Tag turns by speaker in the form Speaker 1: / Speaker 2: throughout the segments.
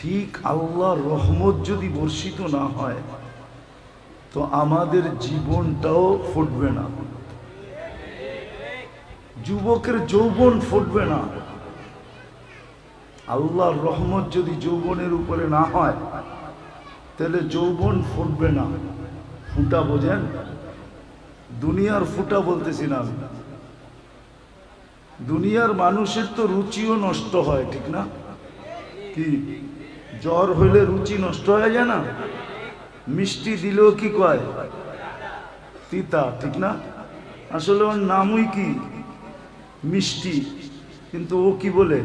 Speaker 1: ঠিক আল্লাহর রহমত যদি বর্ষিত না হয় তো আমাদের জীবনটাও ফুটবে না, যুবকের যৌবন ফুটবে না। আল্লাহর রহমত যদি যৌবনের উপরে না হয় তাহলে যৌবন ফুটবে না। ফুটা বোঝেন? দুনিয়ার ফুটা বলতেছি না আমি। দুনিয়ার মানুষের তো রুচিও নষ্ট হয়, ঠিক না? কি জ্বর হইলে রুচি নষ্ট হয়ে যায় না? মিষ্টি দিলেও কি কয়? তিতা, ঠিক না? আসলে ওর নামই কি মিষ্টি, কিন্তু ও কি বলে?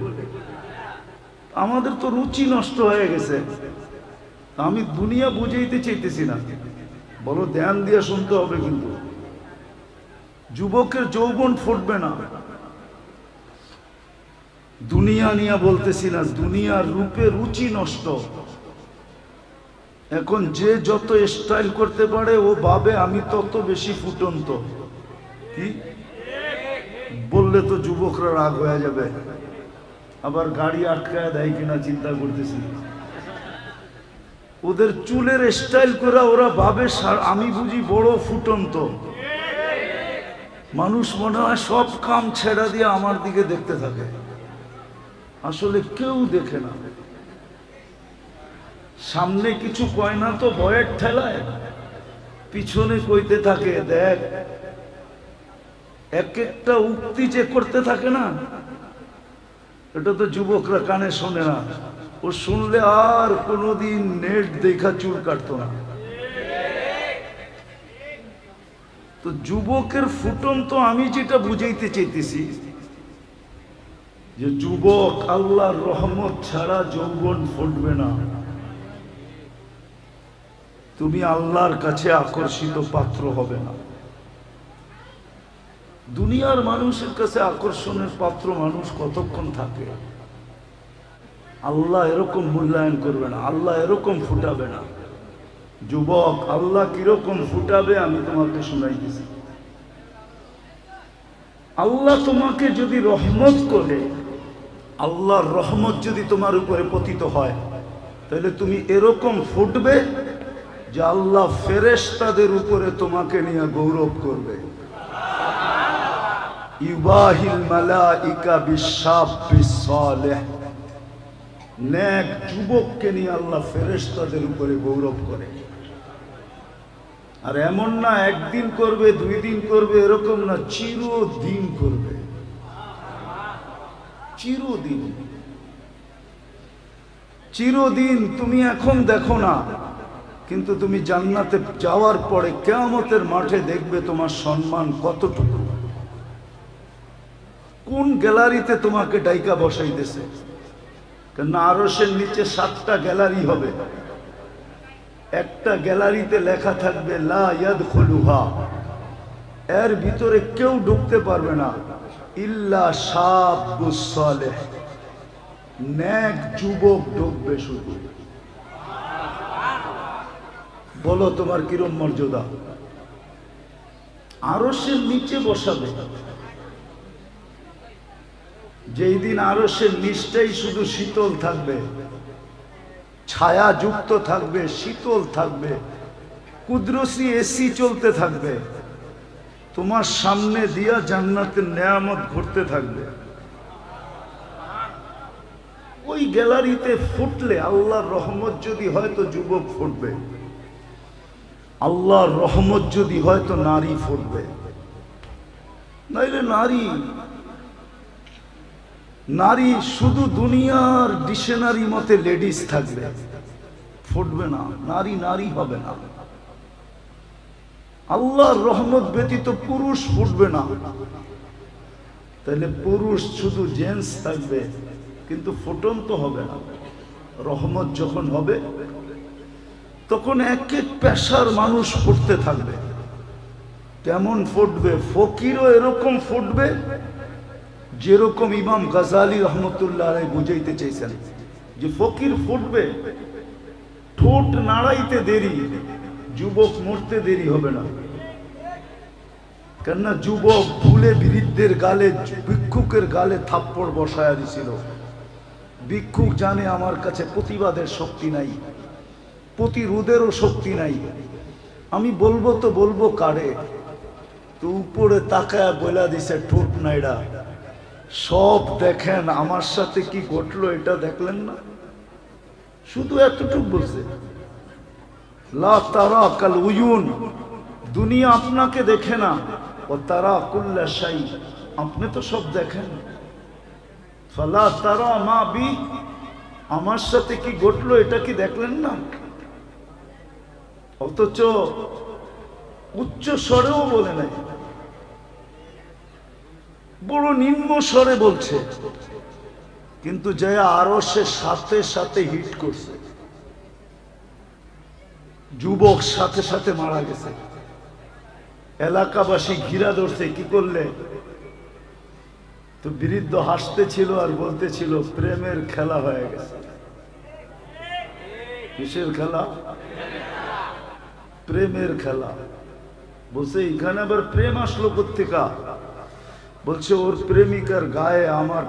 Speaker 1: আমাদের তো রুচি নষ্ট হয়ে গেছে। আমি দুনিয়া বুঝাইতে চাইতেছি না, বলো ধ্যান দিয়ে শুনতে হবে। কিন্তু যুবকের যৌবন ফুটবে না। দুনিয়া নিয়ে বলতেছি না, দুনিয়ার রূপে রুচি নষ্ট। এখন যে যত স্টাইল করতে পারে ও ভাবে আমি তত বেশি ফুটন্ত। কি বললে তো যুবকরা রাগ হয়ে যাবে, আবার গাড়ি আটকায় দেয় কিনা চিন্তা করতেছি। ওদের চুলের স্টাইল করে ওরা ভাবে আমি বুঝি বড় ফুটন্ত। মানুষ মনে হয় সব কাম ছেড়া দিয়ে আমার দিকে দেখতে থাকে, আসলে কেউ দেখে না। সামনে কিছু কয় না তো ভয়ের ঠেলায় পিছনে কইতে থাকে, দেখ। এক একটা উক্তি যে করতে থাকে না, এটা তো যুবকরা কানে শোনে না। ও শুনলে আর কোনোদিন নেট দেখা চুল কাটতো না। তো যুবকের ফুটন্ত আমি যেটা বুঝাইতে চাইতেছি যে যুবক আল্লাহর রহমত ছাড়া যৌবন ফুটবে না। তুমি আল্লাহর কাছে আকর্ষিত পাত্র হবে না। দুনিয়ার মানুষের কাছে আকর্ষণের পাত্র মানুষ কতক্ষণ থাকে? আল্লাহ এরকম মূল্যায়ন করবে না, আল্লাহ এরকম ফুটাবে না। যুবক আল্লাহ কিরকম ফুটাবে আমি তোমাকে শোনাইতেছি। আল্লাহ তোমাকে যদি রহমত করে, আল্লাহর রহমত যদি তোমার উপরে পতিত হয়, তাহলে তুমি এরকম ফুটবে যে আল্লাহ ফেরেশতাদের উপরে তোমাকে নিয়ে গৌরব করবে। ইউবাহিল মালাইকা বিশাবিস সালেহ, নেক যুবককে নিয়ে আল্লাহ ফেরেশতাদের উপরে গৌরব করে। আর এমন না একদিন করবে, 2 দিন করবে, এরকম না, চিরদিন করবে। চিরদিন, চিরদিন। তুমি এখন দেখো না, কিন্তু তুমি জান্নাতে যাওয়ার পরে কিয়ামতের মাঠে দেখবে তোমার সম্মান কতটুকু। কোন গ্যালারিতে তোমাকে ডাইকা বসাইতেছে? কেননা আরশের নিচে 7টা গ্যালারি হবে। একটা গ্যালারিতে লেখা থাকবে লা ইয়াদখুলুহা, এর ভিতরে কেউ ঢুকতে পারবে না ইল্লা শাবুস সালেহ, নেক যুবক ঢুকবে শুধু। বলো তোমার কিরম মর্যাদা? আরশের নিচে বসাবে। যেই দিন আরশের নিচটাই শুধু শীতল থাকবে, ছায়া যুক্ত থাকবে, শীতল থাকবে, কুদরতি এসি চলতে থাকবে, তোমার সামনে দিয়া জান্নাতের নেয়ামত ঘুরতে থাকবে। ওই গ্যালারিতে ফুটলে আল্লাহর রহমত যদি হয় তো যুবক ফুটবে, আল্লাহর রহমত যদি হয় তো নারী ফুটবে। নাইলে নারী শুধু দুনিয়ার ডিকশনারি মতে লেডিস থাকবে, ফুটবে না। নারী নারী হবে না। আল্লাহর রহমত ব্যতীত পুরুষ ফুটবে না। তাহলে পুরুষ শুধু জেন্টস থাকবে, কিন্তু ফুটন্ত হবে না। রহমত যখন হবে তখন এক এক পেশার মানুষ ফুটতে থাকবে। কেমন ফুটবে? ফকিরও এরকম ফুটবে যেরকম ইমাম গাজালি রহমতুল্লাহ আলাইহি বুঝাইতে চাইছেন যে ফকির ফুটবে, ঠোঁট নাড়াইতে দেরি, যুবক মরতে দেরি হবে না। কেননা যুবক ভুলে বৃদ্ধের গালে, ভিক্ষুকের গালে থাপ্পড় বসায়া দিছিল। ভিক্ষুক জানে আমার কাছে প্রতিবাদের শক্তি নাই, প্রতিরোধেরও শক্তি নাই। আমি বলবো তো বলবো কারে? তো উপরে তাকায় বইলা দিছে ঠোঁট নাইড়া, সব দেখেন আমার সাথে কি ঘটলো এটা দেখলেন না? শুধু এতটুকু বলছে, লা তারা কাল উয়ুন, দুনিয়া আপনাকে দেখে না, ও তারা কুল্লা শাই, আপনি তো সব দেখেন। ফালা তারা মা বি, আমার সাথে কি ঘটলো এটা কি দেখলেন না? অথচ উচ্চ স্বরেও বলে নাই, বড় নিম্ন স্বরে বলছে, কিন্তু যে আরো সে সাথে সাথে হিট করছে। যুবক সাথে সাথে মারা গেছে, এলাকাবাসী ঘিরা ধরছে, কি করলে? তো বৃদ্ধ হাসতেছিল আর বলতেছিল প্রেমের খেলা হয়ে গেছে। কিসের খেলা? প্রেমের খেলা। বলছে এখানে আবার প্রেম আসলো কোত্থেকা? বলছে ওর প্রেমিকার গায়ে আমার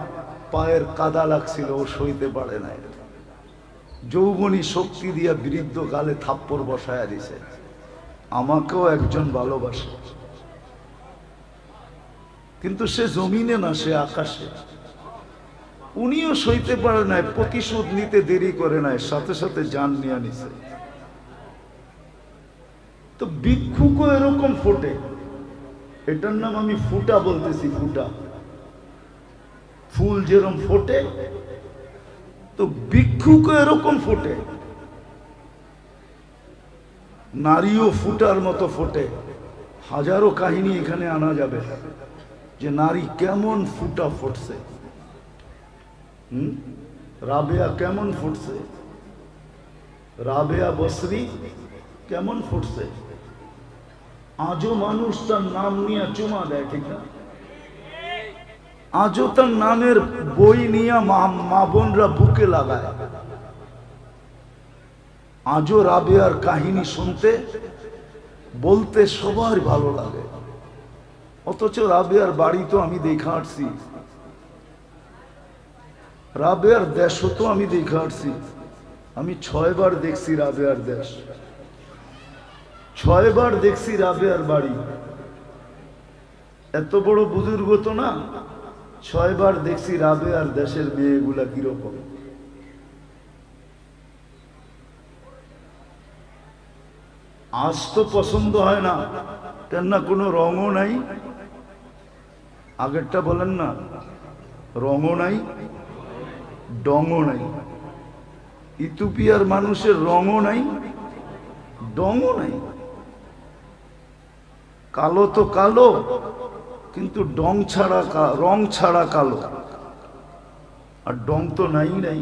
Speaker 1: পায়ের কাদা লাগছিল, ও সইতে পারে নাই, যৌবনী শক্তি দিয়া বৃদ্ধ গালে থাপ্পড় বসায়া দিছে। আমাকেও একজন ভালোবাসে, কিন্তু সে জমিনে না, সে আকাশে। উনিও সইতে পারে নাই, প্রতিশোধ নিতে দেরি করে নাই, সাথে সাথে জান নিয়ে নিছে। তো ভিক্ষুকও এরকম ফোটে, এটার নাম আমি ফুটা বলতেছি, ফুটা। ফুল যেরকম ফোটে, তো ভিক্ষুকও এরকম ফোটে। নারীও ফুটার মতো ফোটে। হাজারো কাহিনী এখানে আনা যাবে যে নারী কেমন ফুটা ফুটছে। রাবেয়া কেমন ফুটছে, রাবেয়া বসরি কেমন ফুটছে। আজও মানুষ তার নাম নিয়ে চুমা দেয়, ঠিক না? আজও তার নামের বই নিয়ে মা বোনরা বুকে লাগায়। আজও রাবেয়ার কাহিনী শুনতে বলতে সবার ভালো লাগে। অথচ রাবেয়ার বাড়ি তো আমি দেখা আসছি, রাবেয়ার দেশও তো আমি দেখা আসছি। আমি 6 বার দেখছি রাবেয়ার দেশ, 6 বার দেখছি রাবেয়ার বাড়ি। এত বড় বুজুর্গ তো না, 6 বার দেখছি রাবেয়ার দেশের মেয়েগুলা কিরকম। আজ তো পছন্দ হয় না, কেননা কোনো রঙও নাই। আগেরটা বলেন না, রঙও নাই, ডঙও নাই। ইথিওপিয়ার মানুষের রঙও নাই, ডঙও নাই। কালো তো কালো, কিন্তু রং ছাড়া কালো, আর ডং তো নাই নাই।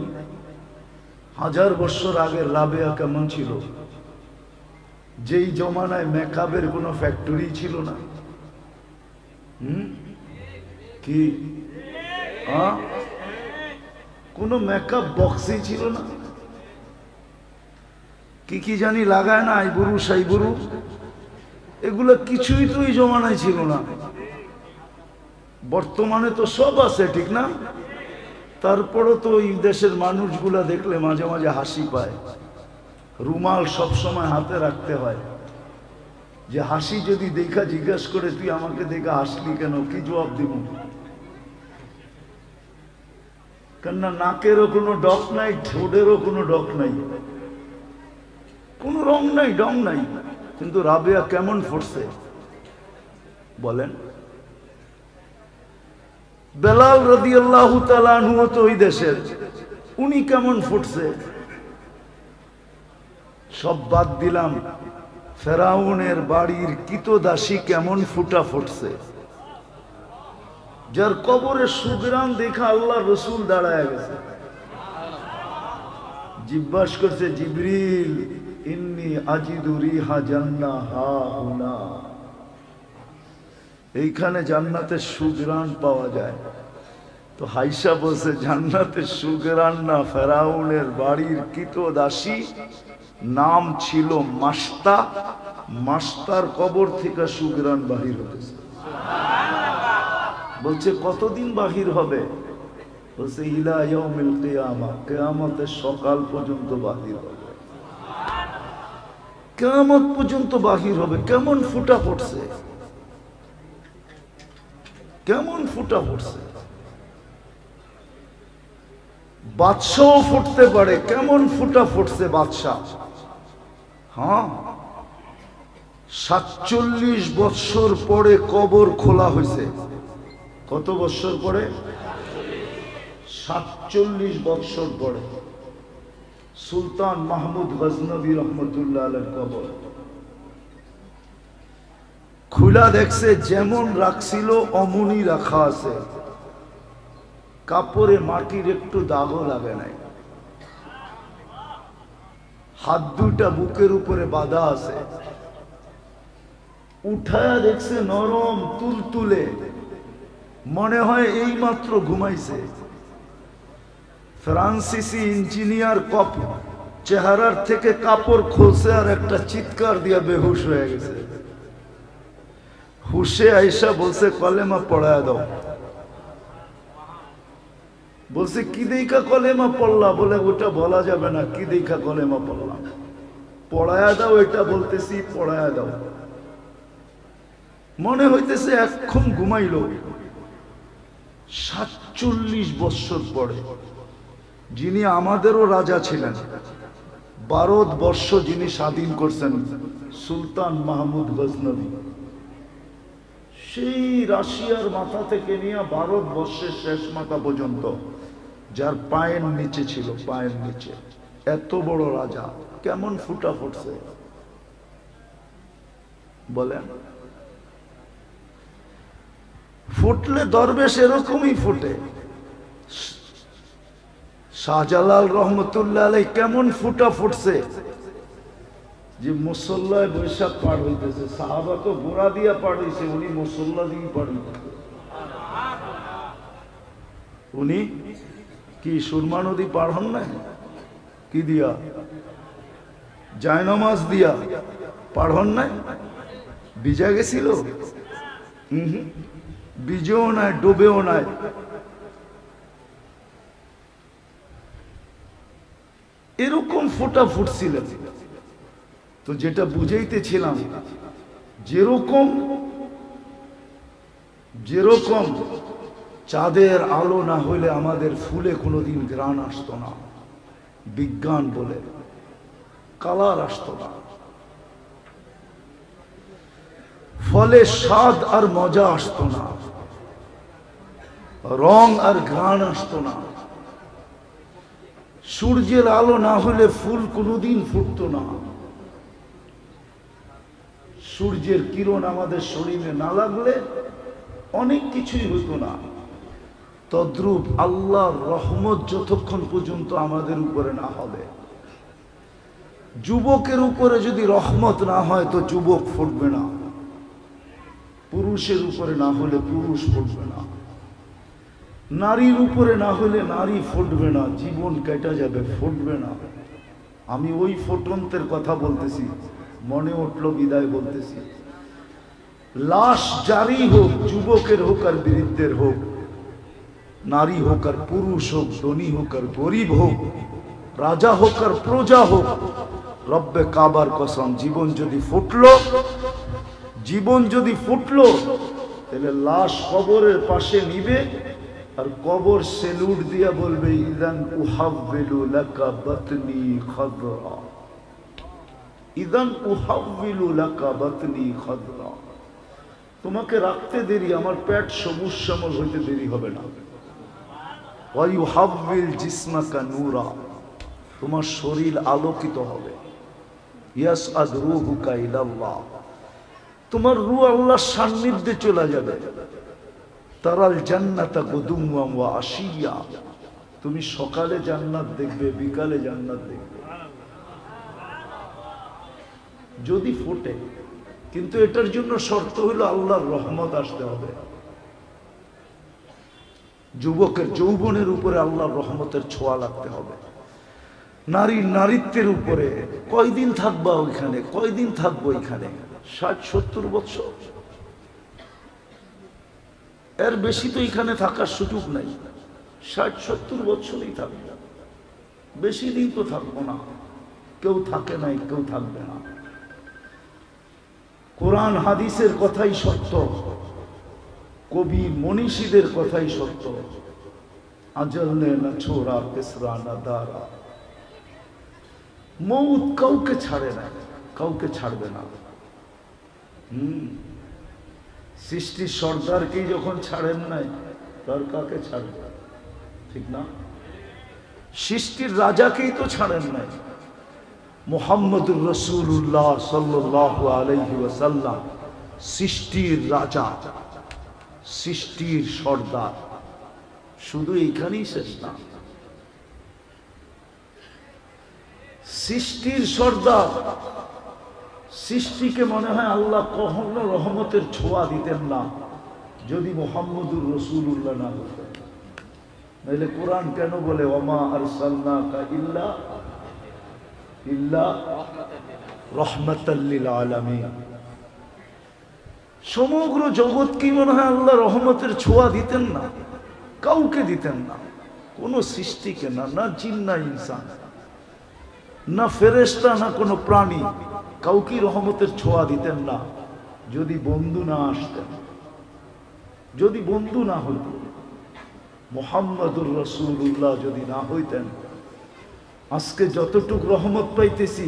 Speaker 1: 1000 বছর আগের রাবেয়া কেমন ছিল? যেই জমানায় মেকআপের কোনো ফ্যাক্টরি ছিল না। কি কোনো মেকআপ বক্সই ছিল না। কি কি জানি লাগায় না, আইবুরু সাইবুরু, এগুলো কিছুই তো এই জমানায় ছিল না। বর্তমানে তো সব আছে, ঠিক না? তারপরও তো এই দেশের মানুষগুলা দেখলে মাঝে মাঝে হাসি পায়। রুমাল সব সময় হাতে রাখতে হয়, যে হাসি যদি দেখা জিজ্ঞাসা করে তুই আমাকে দেখা হাসলি কেন, কি জবাব দিব? কেননা নাকেরও কোনো ডক নাই, ঠোঁটেরও কোনো ডক নাই, কোনো রং নাই, ডং নাই। কিন্তু রাবেয়া কেমন ফুটছে বলেন? বেলাল রাদিয়াল্লাহু তাআলা আনহু তো ওই দেশের, উনি কেমন ফুটছে? সব বাদ দিলাম, ফেরাউনের বাড়ির কিতদাসী কেমন ফুটা ফুটছে, যার কবরে সুগ্রাণ দেখা আল্লাহ রসুল দাঁড়ায় গেছে। জিজ্ঞাসা করছে, জিবরিল ইন্নী আজিদু রিহা জান্নাহ হা হুনা, এইখানে জান্নাতের সুগ্রাণ পাওয়া যায়। তো হাইসা বলছে, জান্নাতের সুগ্রাণ না, ফেরাউনের বাড়ির কিতদাসী, নাম ছিল মাস্তা, মাস্তার কবর থেকে সুগ্রাণ বাহির হতেছে। বলছে কতদিন বাহির হবে? বলছে ইলা ইয়াউমিল কিয়ামা, কিয়ামতের সকাল পর্যন্ত বাহির হবে, কিয়ামত পর্যন্ত বাহির হবে। কেমন ফুটা পড়ছে, কেমন ফুটা পড়ছে। বাদশাও ফুটতে পারে, কেমন ফুটা ফুটছে বাদশাহ। হ্যাঁ, 47 বৎসর পরে কবর খোলা হয়েছে। কত বৎসর পরে? 47 বৎসর পরে সুলতান মাহমুদ গজনবী রহমতুল্লাহ আলাইহির কবর খুলা দেখছে, যেমন রাখছিল অমনি রাখা আছে, কাপড়ে মাটির একটু দাগও লাগে নাই, হাত দুইটা বুকের উপরে বাঁধা আছে। উঠায়া দেখছে নরম তুলতুলে, মনে হয় এই মাত্র ঘুমাইছে। ফ্রান্সিসি ইঞ্জিনিয়ার কপ চেহারার থেকে কাপড় খোলছে আর একটা চিৎকার দিয়া বেহুশ হয়ে গেছে। হুশে আইসা বলছে কলেমা পড়ায় দাও। বলছে কি দেখা কলেমা পড়লা? বলে ওটা বলা যাবে না, কি দেখা কলেমা পড়লাম। পড়ায়া দাও, এটা বলতেছি পড়ায়া দাও। মনে হইতেছে এখন ঘুমাইল। 47 বৎসর পরে যিনি আমাদেরও রাজা ছিলেন, ভারতবর্ষ যিনি স্বাধীন করছেন, সুলতান মাহমুদ গজনবী, সেই রাশিয়ার মাথা থেকে নিয়ে ভারতবর্ষের শেষ মাথা পর্যন্ত, যার পায়ের নিচে ছিল, পায়ের নিচে এত বড় রাজা, কেমন ফুটা ফুটছে বলেন। ফুটলে দরবেশ এরকমই ফুটে। শাহজালাল রহমতুল্লাহ আলাইহি কেমন ফুটা ফুটছে, যে মুসল্লায় বৈশাখ পার হইতেছে। সাহাবা তো গোড়া দিয়া পার হইছে, উনি মুসল্লা দিয়ে পার হইতেছে। উনি কি সুরমা নদী পার হন না? কি দিয়া? জায়নামাজ দিয়া পার হন নাই? ভিজা গেছিল? ভিজেও নাই, ডুবেও নাই। এরকম ফোটা ফুটছিলেন। তো যেটা বুঝাইতেছিলাম, যেরকম যেরকম চাঁদের আলো না হইলে আমাদের ফুলে কোনোদিন ঘ্রাণ আসতো না, বিজ্ঞান বলে কালার আসতো না, ফলে স্বাদ আর মজা আসতো না, রং আর ঘ্রাণ আসতো না। সূর্যের আলো না হলে ফুল কোনোদিন ফুটতো না। সূর্যের কিরণ আমাদের শরীরে না লাগলে অনেক কিছুই হতো না। তদ্রূপ আল্লাহর রহমত যতক্ষণ পর্যন্ত আমাদের উপরে না হবে, যুবকের উপরে যদি রহমত না হয় তো যুবক ফুটবে না, পুরুষের উপরে না হলে পুরুষ ফুটবে না, নারীর উপরে না হলে নারী ফুটবে না, জীবন কেটে যাবে, ফুটবে না। আমি ওই ফুটন্তের কথা বলতেছি, মনে উঠলো বিদায় বলতেছি। লাশ জারি হোক, যুবকের হোক আর বৃদ্ধের হোক, নারী হোক আর পুরুষ হোক, ধনী হোক আর গরিব হোক, রাজা হোক আর প্রজা হোক, রব্বে কাবার কসম, জীবন যদি ফুটলো, জীবন যদি ফুটলো, তাহলে লাশ কবরের পাশে নিবে আর কবর সেলুট দিয়া বলবে, ইদান উহাব্বিলু লাকা বাতনি খাদরা, ইদান উহাব্বিলু লাকা বাতনি খাদরা। তোমাকে রাখতে দেরি, আমার পেট সবুজ শ্যামল হইতে দেরি হবে না। ওয়া ইউহাব্বিল জিসমাকা নূরা, তোমার শরীর আলোকিত হবে। ইয়াসআদ রূহুকা ইলাল্লাহ, তোমার রূহ আল্লাহর সান্নিধ্যে চলে যাবে। তারাল জান্নাতা গুদুওয়া ওয়া আশিয়া, তুমি সকালে জান্নাত দেখবে, বিকালে জান্নাত দেখবে, যদি ফোটে। কিন্তু এটার জন্য শর্ত হলো আল্লাহর রহমত আসতে হবে। যুবকের যৌবনের উপরে আল্লাহর রহমতের ছোঁয়া লাগতে হবে। নারীর নারীত্বের উপরে কয়দিন থাকবা ওইখানে, কয়দিন থাকবো এখানে? 60-70 বছর, এর বেশি তো এখানে থাকার সুযোগ নাই। 60-70 বছরই থাকবে, বেশি দিন তো থাকবো না। কেউ থাকে নাই, কেউ থাকবে না। কোরআন হাদিসের কথাই সত্য, কবি মনীষীদের কথাই সত্য। আজল নে না ছোড়া কেসরা না দারা, মৌত কাউকে ছাড়ে না, কাউকে ছাড়বে না। সৃষ্টির সর্দারকেই যখন ছাড়েন নাই, তার কাকে ছাড়বে? ঠিক না? সৃষ্টির রাজাকেই তো ছাড়েন নাই। মুহাম্মদুর রাসূলুল্লাহ সাল্লাল্লাহু আলাইহি ওয়াসাল্লাম সৃষ্টির রাজা, সৃষ্টির সর্দার। শুধু এইখানেই শেষ না, সৃষ্টির সর্দার। সৃষ্টিকে মনে হয় আল্লাহ কখনো রহমতের ছোঁয়া দিতেন না যদি মুহাম্মদুর রাসূলুল্লাহ না হতেন। নাহলে কোরআন কেন বলে ওমা আরসালনাকা ইল্লা রাহমাতাল লিল আলামিন? সমগ্র জগৎ কি মনে হয় আল্লাহ রহমতের ছোঁয়া দিতেন না? কাউকে দিতেন না, কোন সৃষ্টিকে না, না জিন না ইনসান, না ফেরেশতা, না কোনো প্রাণী, কাউকে রহমতের ছোঁয়া দিতেন না যদি বন্ধু না আসতেন, যদি বন্ধু না হইত। মুহাম্মদুর রাসূলুল্লাহ যদি না হইতেন, আজকে যতটুক রহমত পাইতেছি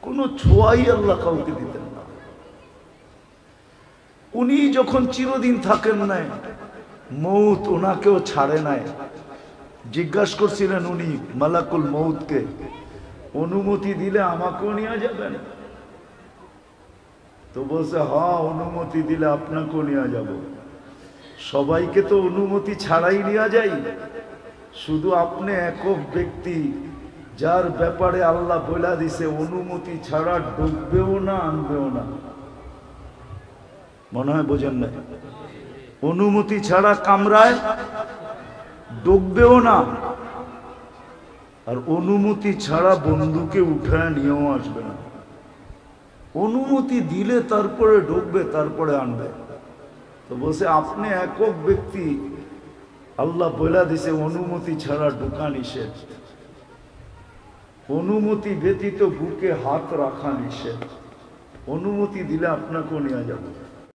Speaker 1: কোন ছোঁয়াই আল্লাহ কাউকে দিতেন না। উনি যখন চিরদিন থাকেন নাই, মৌত ওনাকেও ছাড়ে নাই। জিজ্ঞাসা করছিলেন উনি মালাকুল মৌতকে, অনুমতি দিলে আমাকেও নিয়ে যাবেন? তো বলছে হ্যাঁ, অনুমতি দিলে আপনাকেও নিয়ে যাব। সবাইকে তো অনুমতি ছাড়াই নিয়ে যাই, শুধু আপনি একক ব্যক্তি যার ব্যাপারে আল্লাহ বলে দিছে অনুমতি ছাড়া ঢুকবেও না, আনবেও না। মনে হয় বোঝেন না? অনুমতি ছাড়া কামরায় ঢুকবেও না, আর অনুমতি ছাড়া বন্ধুকে উঠায় নিয়েও আসবে না। অনুমতি দিলে তারপরে ঢুকবে, তারপরে আনবে। তো বলছে আপনি একক ব্যক্তি, আল্লাহ বলে দিছে অনুমতি ছাড়া ঢোকা নিষেধ, অনুমতি ব্যতীত বুকে হাত রাখা নিষেধ। অনুমতি দিলে আপনাকেও নিয়ে যাবে।